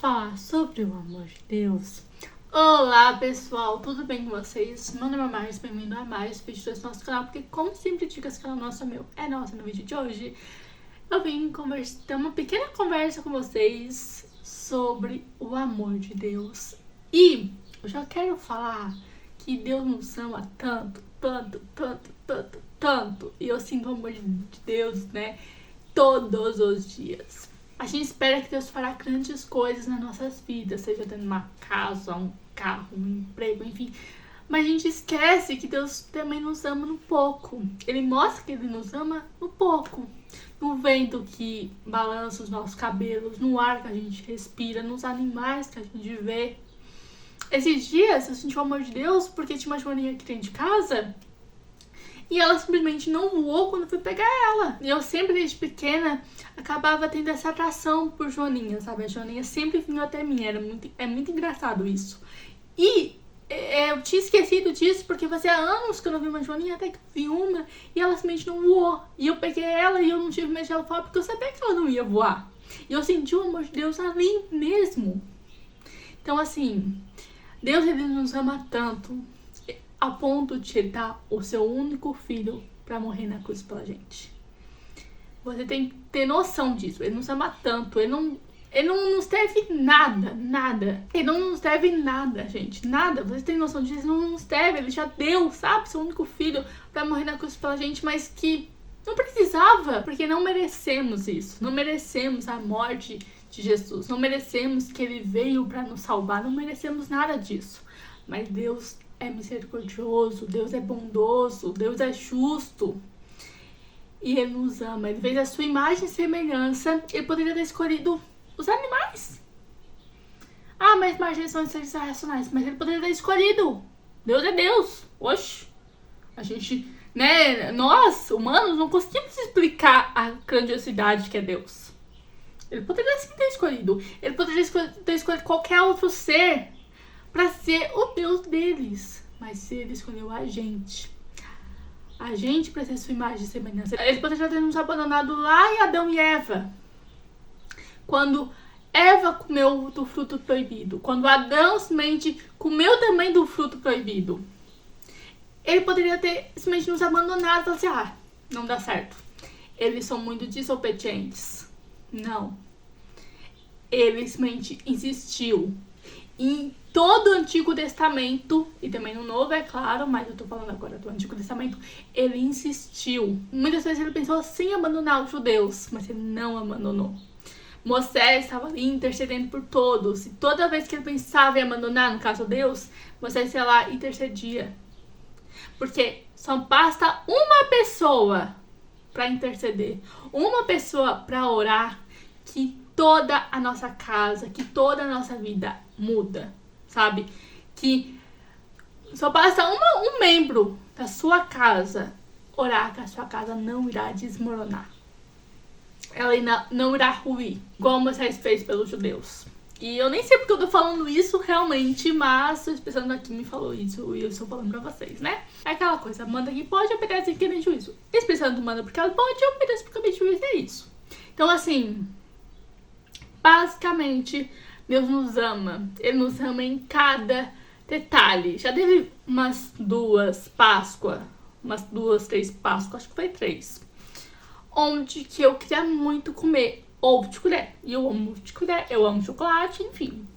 falar sobre o amor de Deus. Olá pessoal, tudo bem com vocês? Meu nome é Marcos, bem-vindo a mais vídeos desse nosso canal, porque como sempre digo, esse canal nosso é meu, é nosso. No vídeo de hoje eu vim ter uma pequena conversa com vocês sobre o amor de Deus. E eu já quero falar que Deus nos ama tanto, e eu sinto o amor de Deus, né, todos os dias. A gente espera que Deus fará grandes coisas nas nossas vidas, seja tendo uma casa, um carro, um emprego, enfim. Mas a gente esquece que Deus também nos ama no pouco. Ele mostra que Ele nos ama no pouco. No vento que balança os nossos cabelos, no ar que a gente respira, nos animais que a gente vê. Esses dias eu senti o amor de Deus porque tinha uma joaninha aqui dentro de casa e ela simplesmente não voou quando eu fui pegar ela. E eu sempre, desde pequena, acabava tendo essa atração por joaninha, sabe? A joaninha sempre vinha até mim, é muito engraçado isso. E eu tinha esquecido disso porque fazia anos que eu não vi uma joaninha, até que eu vi uma e ela simplesmente não voou. E eu peguei ela e eu não tive medo de ela voar porque eu sabia que ela não ia voar. E eu senti o amor de Deus ali mesmo. Então, assim, Deus, Ele nos ama tanto a ponto de Ele dar o seu único filho pra morrer na cruz pela gente. Você tem que ter noção disso. Ele nos ama tanto. Ele não nos deve nada. Ele não nos deve nada, gente. Nada. Você tem noção disso? Ele não nos deve. Ele já deu, sabe? Seu único filho pra morrer na cruz pela gente, mas que não precisava. Porque não merecemos isso. Não merecemos a morte de Jesus. Não merecemos que Ele veio pra nos salvar. Não merecemos nada disso. Mas Deus é misericordioso, Deus é bondoso, Deus é justo. E Ele nos ama. Ele fez a sua imagem e semelhança. Ele poderia ter escolhido os animais. Ah, mas imagens são seres irracionais. Mas Ele poderia ter escolhido. Deus é Deus. Oxe. A gente, né, nós, humanos, não conseguimos explicar a grandiosidade que é Deus. Ele poderia sim ter escolhido. Ele poderia ter escolhido qualquer outro ser para ser o Deus deles. Mas Ele escolheu a gente para ser sua imagem e semelhança. Ele poderia ter nos abandonado lá em Adão e Eva. Quando Eva comeu do fruto proibido. Quando Adão simplesmente comeu também do fruto proibido. Ele poderia ter simplesmente nos abandonado e falar assim, não dá certo. Eles são muito desobedientes. Não. Ele simplesmente insistiu. Em todo o Antigo Testamento, e também no Novo, é claro, mas eu tô falando agora do Antigo Testamento, ele insistiu. Muitas vezes ele pensou assim em abandonar os judeus, mas ele não abandonou. Moisés estava ali intercedendo por todos, e toda vez que ele pensava em abandonar, no caso Deus, Moisés ia lá e intercedia. Porque só basta uma pessoa para interceder, uma pessoa para orar, que toda a nossa casa, que toda a nossa vida muda, sabe? Que só basta um membro da sua casa orar que a sua casa não irá desmoronar. Ela não irá ruir, igual Moisés fez pelos judeus. E eu nem sei porque eu tô falando isso realmente, mas o Espírito Santo aqui me falou isso e eu estou falando pra vocês, né? É aquela coisa, manda quem pode, obedece quem tem juízo. O Espírito Santo manda porque ela pode, obedece porque tem juízo, é isso. Então, assim, basicamente, Deus nos ama. Ele nos ama em cada detalhe. Já teve umas 2 Páscoas, umas 2, 3 Páscoas, acho que foi 3. Onde que eu queria muito comer ovo de colher. E eu amo ovo de colher, eu amo chocolate, enfim.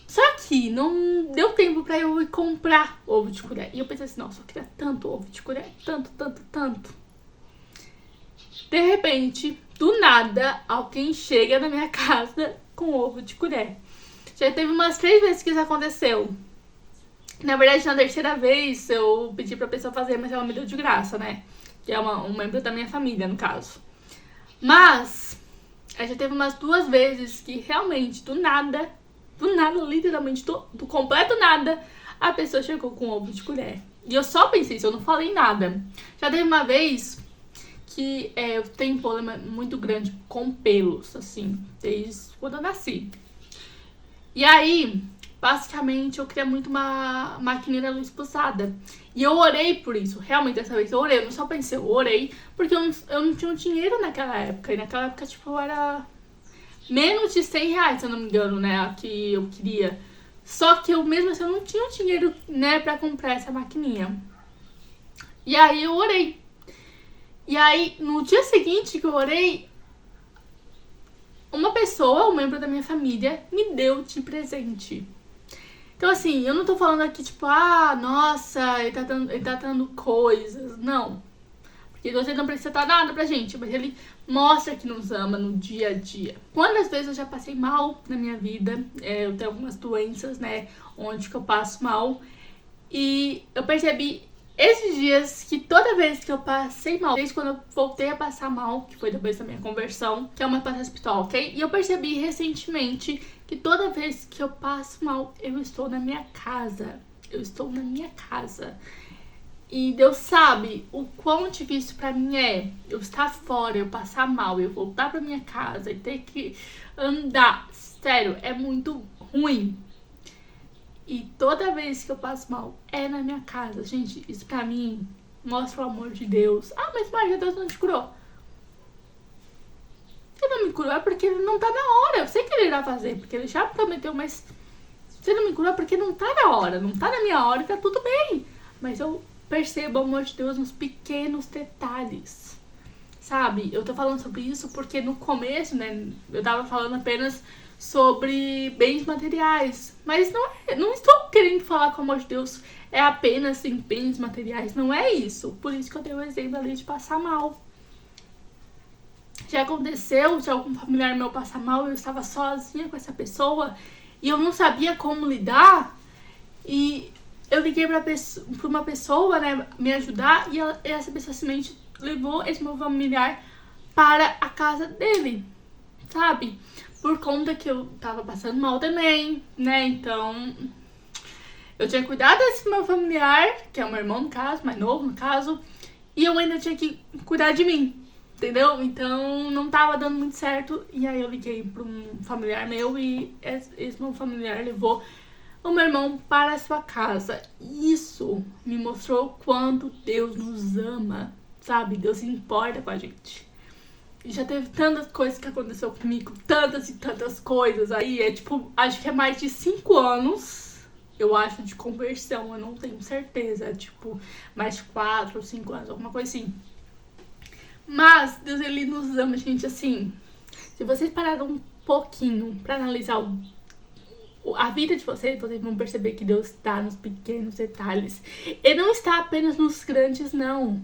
Só que não deu tempo pra eu ir comprar ovo de colher. E eu pensei assim, nossa, eu queria tanto ovo de colher, tanto. De repente, do nada, alguém chega na minha casa com ovo de colher. Já teve umas 3 vezes que isso aconteceu. Na verdade, na 3ª vez, eu pedi pra pessoa fazer, mas ela me deu de graça, né? Que é um membro da minha família, no caso. Mas, já teve umas 2 vezes que realmente, do nada, literalmente, do completo nada, a pessoa chegou com ovo de colher. E eu só pensei isso, eu não falei nada. Já teve uma vez que eu tenho um problema muito grande com pelos, assim, desde quando eu nasci. E aí, basicamente, eu queria muito uma maquininha luz pulsada. E eu orei por isso, realmente dessa vez eu orei, eu não só pensei, eu orei, porque eu não tinha dinheiro naquela época. E naquela época, tipo, eu era menos de R$ 100, se eu não me engano, né, a que eu queria. Só que eu mesmo assim eu não tinha dinheiro, né, pra comprar essa maquininha. E aí eu orei. E aí, no dia seguinte que eu orei, uma pessoa, um membro da minha família, me deu de presente. Então, assim, eu não tô falando aqui, tipo, nossa, ele tá dando coisas. Não. Porque Deus não precisa dar nada pra gente, mas ele mostra que nos ama no dia a dia. Quantas vezes eu já passei mal na minha vida, eu tenho algumas doenças, né, onde que eu passo mal. E eu percebi esses dias que toda vez que eu passei mal, desde quando eu voltei a passar mal, que foi depois da minha conversão, que é uma passagem hospital, ok? E eu percebi recentemente que toda vez que eu passo mal, eu estou na minha casa. Eu estou na minha casa. E Deus sabe o quão difícil pra mim é eu estar fora, eu passar mal, eu voltar pra minha casa e ter que andar. Sério, é muito ruim. E toda vez que eu passo mal, é na minha casa. Gente, isso pra mim mostra o amor de Deus. Mas Maria, Deus não te curou. Ele não me curou é porque ele não tá na hora. Eu sei que ele irá fazer, porque ele já prometeu, mas se ele não me curou é porque não tá na hora. Não tá na minha hora e tá tudo bem. Mas eu percebo o amor de Deus nos pequenos detalhes. Sabe? Eu tô falando sobre isso porque no começo, né, eu tava falando apenas sobre bens materiais, mas não estou querendo falar que o amor de Deus é apenas em bens materiais, não é isso. Por isso que eu dei o exemplo ali de passar mal. Já aconteceu de algum familiar meu passar mal, eu estava sozinha com essa pessoa e eu não sabia como lidar, e eu liguei pra uma pessoa, né, me ajudar, e essa pessoa simplesmente levou esse meu familiar para a casa dele, sabe? Por conta que eu tava passando mal também, né? Então, eu tinha cuidado desse meu familiar, que é o meu irmão no caso, mais novo no caso, e eu ainda tinha que cuidar de mim, entendeu? Então, não tava dando muito certo. E aí eu liguei pra um familiar meu e esse meu familiar levou o meu irmão para a sua casa. Isso me mostrou o quanto Deus nos ama, sabe? Deus se importa com a gente. E já teve tantas coisas que aconteceu comigo, tantas e tantas coisas. Aí acho que é mais de 5 anos, eu acho, de conversão, eu não tenho certeza. Mais de 4 ou 5 anos, alguma coisa assim. Mas Deus, ele nos ama, gente, assim. Se vocês pararem um pouquinho pra analisar a vida de vocês vão perceber que Deus está nos pequenos detalhes. Ele não está apenas nos grandes, não.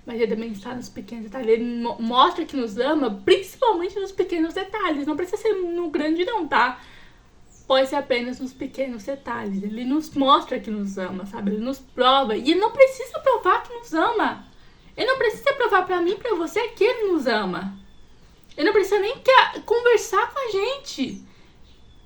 Mas ele também está nos pequenos detalhes. Ele mostra que nos ama, principalmente nos pequenos detalhes. Não precisa ser no grande, não, tá? Pode ser apenas nos pequenos detalhes. Ele nos mostra que nos ama, sabe? Ele nos prova. E ele não precisa provar que nos ama. Ele não precisa provar pra mim e pra você que ele nos ama. Ele não precisa nem conversar com a gente.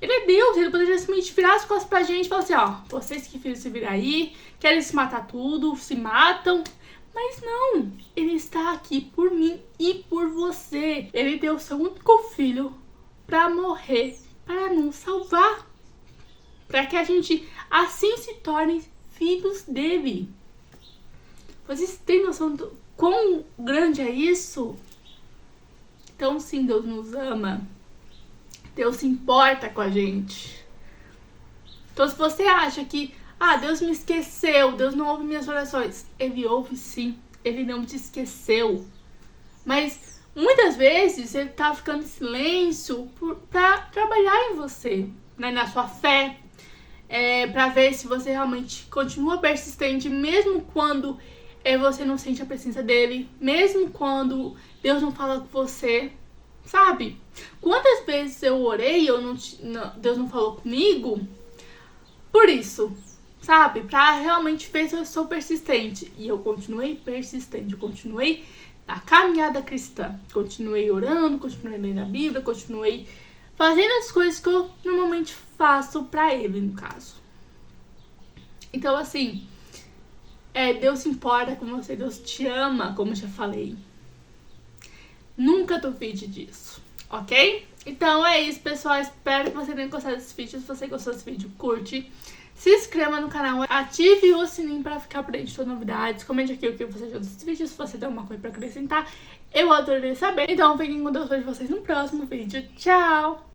Ele é Deus, ele poderia simplesmente virar as costas pra gente e falar assim, vocês que se viram aí, querem se matar tudo, se matam. Mas não, ele está aqui por mim e por você. Ele deu seu único filho pra morrer, para nos salvar. Para que a gente assim se torne filhos dele. Vocês têm noção do quão grande é isso? Então sim, Deus nos ama. Deus se importa com a gente. Então se você acha que Deus me esqueceu, Deus não ouve minhas orações. Ele ouve sim, ele não te esqueceu. Mas muitas vezes ele tá ficando em silêncio pra trabalhar em você, né, na sua fé. Pra ver se você realmente continua persistente, mesmo quando você não sente a presença dele, mesmo quando Deus não fala com você, sabe? Quantas vezes eu orei e Deus não falou comigo? Por isso, sabe? Pra realmente ver se eu sou persistente. E eu continuei persistente, eu continuei na caminhada cristã. Continuei orando, continuei lendo a Bíblia, continuei fazendo as coisas que eu normalmente faço pra ele, no caso. Então, assim, Deus se importa com você, Deus te ama, como eu já falei. Nunca duvide disso, ok? Então é isso, pessoal. Espero que você tenha gostado desse vídeo. Se você gostou desse vídeo, curte. Se inscreva no canal, ative o sininho para ficar por dentro de todas as novidades. Comente aqui o que você achou desse vídeo, se você tem alguma coisa para acrescentar. Eu adorei saber. Então fiquem com Deus, vejo vocês no próximo vídeo. Tchau!